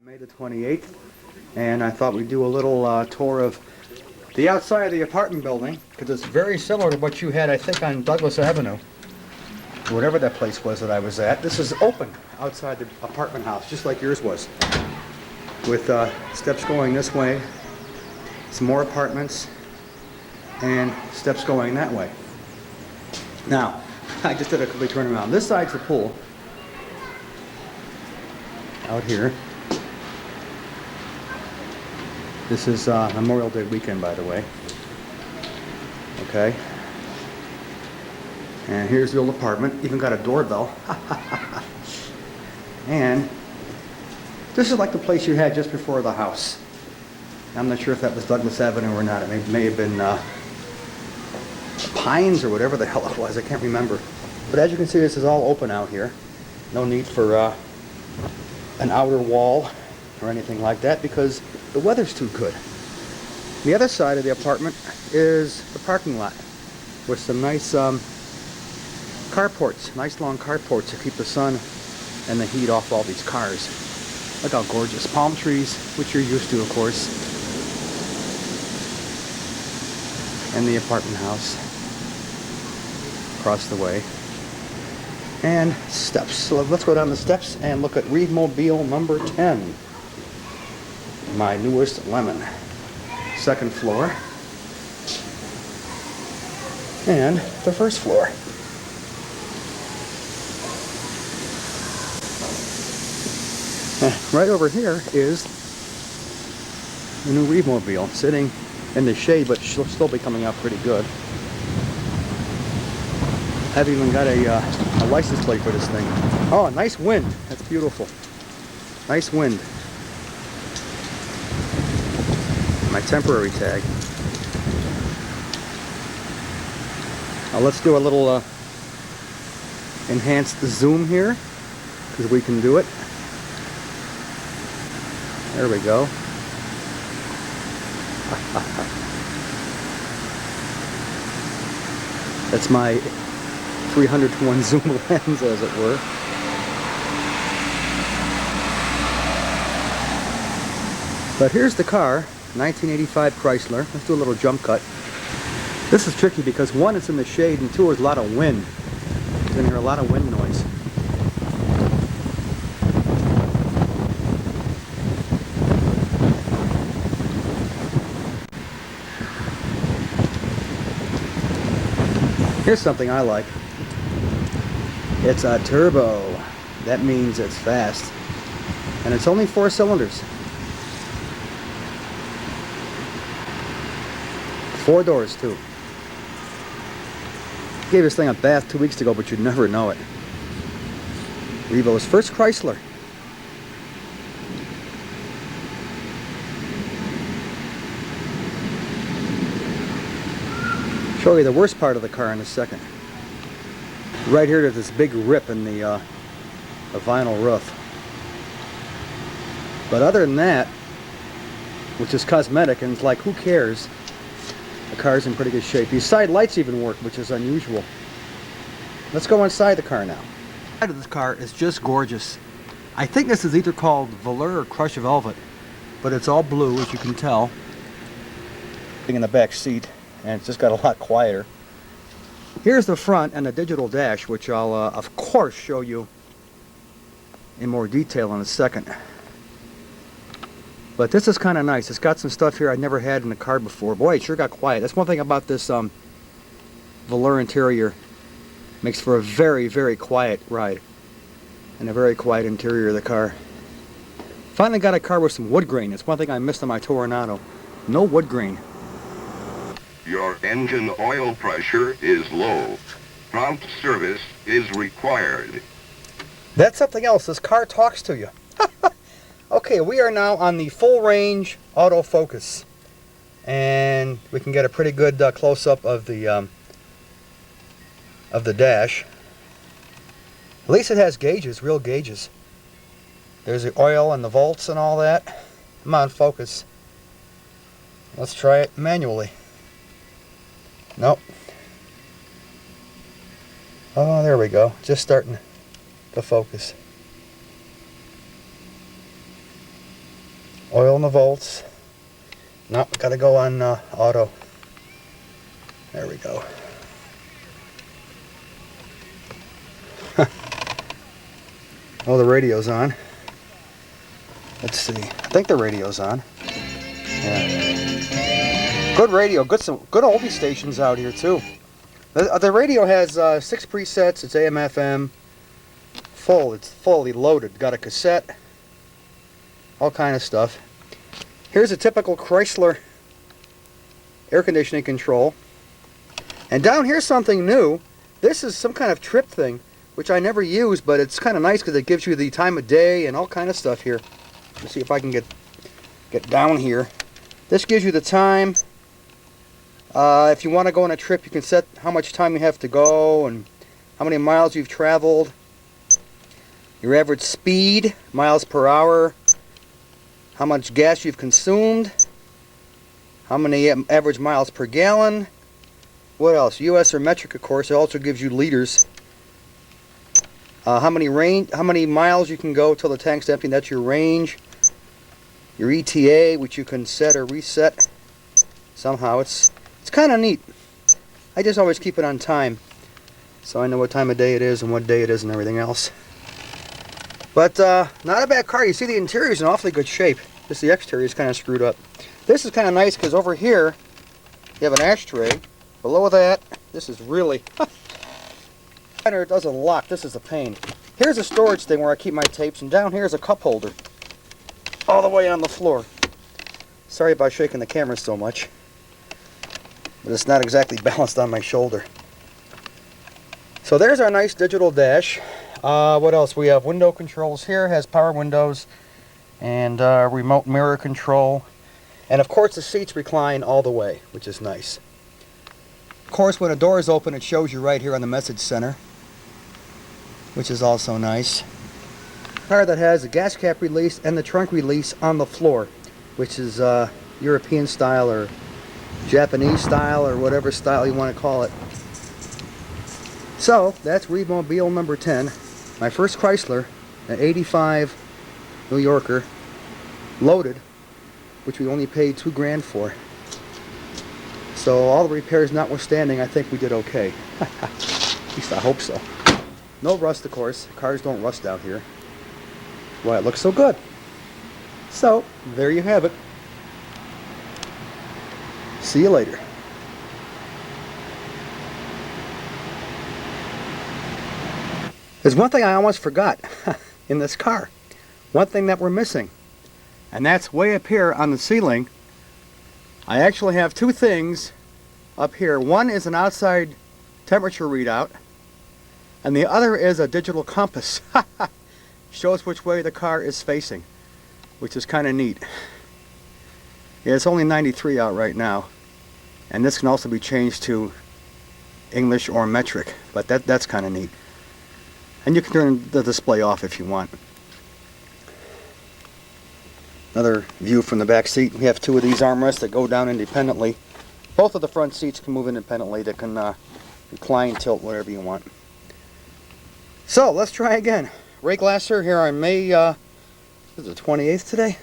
May the 28th, and I thought we'd do a little tour of the outside of the apartment building, because it's very similar to what you had, I think, on Douglas Avenue, or whatever that place was that I was at. This is open outside the apartment house, just like yours was, with steps going this way, some more apartments, and steps going that way. Now, I just did a complete turnaround. This side's the pool, out here. This is Memorial Day weekend, by the way. Okay. And here's the old apartment. Even got a doorbell. And this is like the place you had just before the house. I'm not sure if that was Douglas Avenue or not. It may have been Pines or whatever the hell it was. I can't remember. But as you can see, this is all open out here. No need for an outer wall or anything like that because the weather's too good. The other side of the apartment is the parking lot with some nice carports, nice long carports to keep the sun and the heat off all these cars. Look how gorgeous. Palm trees, which you're used to, of course. And the apartment house across the way. And steps. So let's go down the steps and look at Reeve-Mobile number 10. My newest lemon. Second floor. And the first floor. Right over here is the new Reeve-Mobile, sitting in the shade, but she'll still be coming out pretty good. I've even got a license plate for this thing. Oh, nice wind. That's beautiful. Nice wind. My temporary tag. Now let's do a little enhanced zoom here, because we can do it. There we go. That's my 300-to-1 zoom lens, as it were. But here's the car, 1985 Chrysler. Let's do a little jump cut. This is tricky because one, it's in the shade, and two, there's a lot of wind. You're gonna hear a lot of wind noise. Here's something I like. It's a turbo. That means it's fast. And it's only 4 cylinders. 4 doors too. Gave this thing a bath 2 weeks ago, but you'd never know it. Revo's first Chrysler. Show you the worst part of the car in a second. Right here, there's this big rip in the vinyl roof. But other than that, which is cosmetic, and it's like, who cares? The car's in pretty good shape. These side lights even work, which is unusual. Let's go inside the car now. The side of this car is just gorgeous. I think this is either called Velour or Crushed Velvet, but it's all blue, as you can tell. In the back seat, and it's just got a lot quieter. Here's the front and the digital dash, which I'll of course show you in more detail in a second. But this is kind of nice. It's got some stuff here I never had in the car before. Boy, it sure got quiet. That's one thing about this velour interior. Makes for a very, very quiet ride. And a very quiet interior of the car. Finally got a car with some wood grain. It's one thing I missed on my Toronado. No wood grain. Your engine oil pressure is low. Prompt service is required. That's something else. This car talks to you. Okay, we are now on the full range autofocus. And we can get a pretty good close-up of the dash. At least it has gauges, real gauges. There's the oil and the volts and all that. Come on, focus. Let's try it manually. Nope. Oh, there we go. Just starting to focus. Oil in the volts. No, gotta go on auto. There we go. Oh, the radio's on. Let's see. I think the radio's on. Yeah. Good radio. Good oldie stations out here too. The radio has 6 presets. It's AM, FM. Full. It's fully loaded. Got a cassette. All kind of stuff. Here's a typical Chrysler air conditioning control. And down here's something new. This is some kind of trip thing, which I never use, but it's kind of nice because it gives you the time of day and all kind of stuff here. Let's see if I can get down here. This gives you the time. If you want to go on a trip, you can set how much time you have to go and how many miles you've traveled. Your average speed, miles per hour. How much gas you've consumed. How many average miles per gallon. What else? US or metric, of course. It also gives you liters. How many miles you can go till the tank's empty. That's your range. Your ETA, which you can set or reset somehow. It's kind of neat. I just always keep it on time, so I know what time of day it is and what day it is and everything else. But not a bad car. You see the interior is in awfully good shape. Just the exterior is kind of screwed up. This is kind of nice because over here you have an ashtray. Below that, this is really... It doesn't lock. This is a pain. Here's a storage thing where I keep my tapes, and down here is a cup holder. All the way on the floor. Sorry about shaking the camera so much, but it's not exactly balanced on my shoulder. So there's our nice digital dash. What else? We have window controls here. Has power windows and remote mirror control. And of course the seats recline all the way, which is nice. Of course, when a door is open, it shows you right here on the message center, which is also nice. Car that has the gas cap release and the trunk release on the floor, which is European style or Japanese style or whatever style you want to call it. So that's Readmobile number 10, my first Chrysler, an '85 New Yorker, loaded, which we only paid $2 grand for. So all the repairs notwithstanding, I think we did okay. At least I hope so. No rust, of course. Cars don't rust out here. Why it looks so good. So, there you have it. See you later. There's one thing I almost forgot in this car. One thing that we're missing. And that's way up here on the ceiling. I actually have two things up here. One is an outside temperature readout, and the other is a digital compass. Shows which way the car is facing, which is kind of neat. Yeah, it's only 93 out right now, and this can also be changed to English or metric, but that's kind of neat. And you can turn the display off if you want. Another view from the back seat. We have two of these armrests that go down independently. Both of the front seats can move independently. They can recline, tilt, whatever you want. So let's try again. Ray Glasser here on May, is it the 28th today?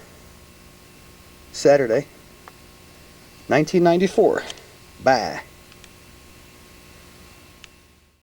Saturday, 1994. Bye.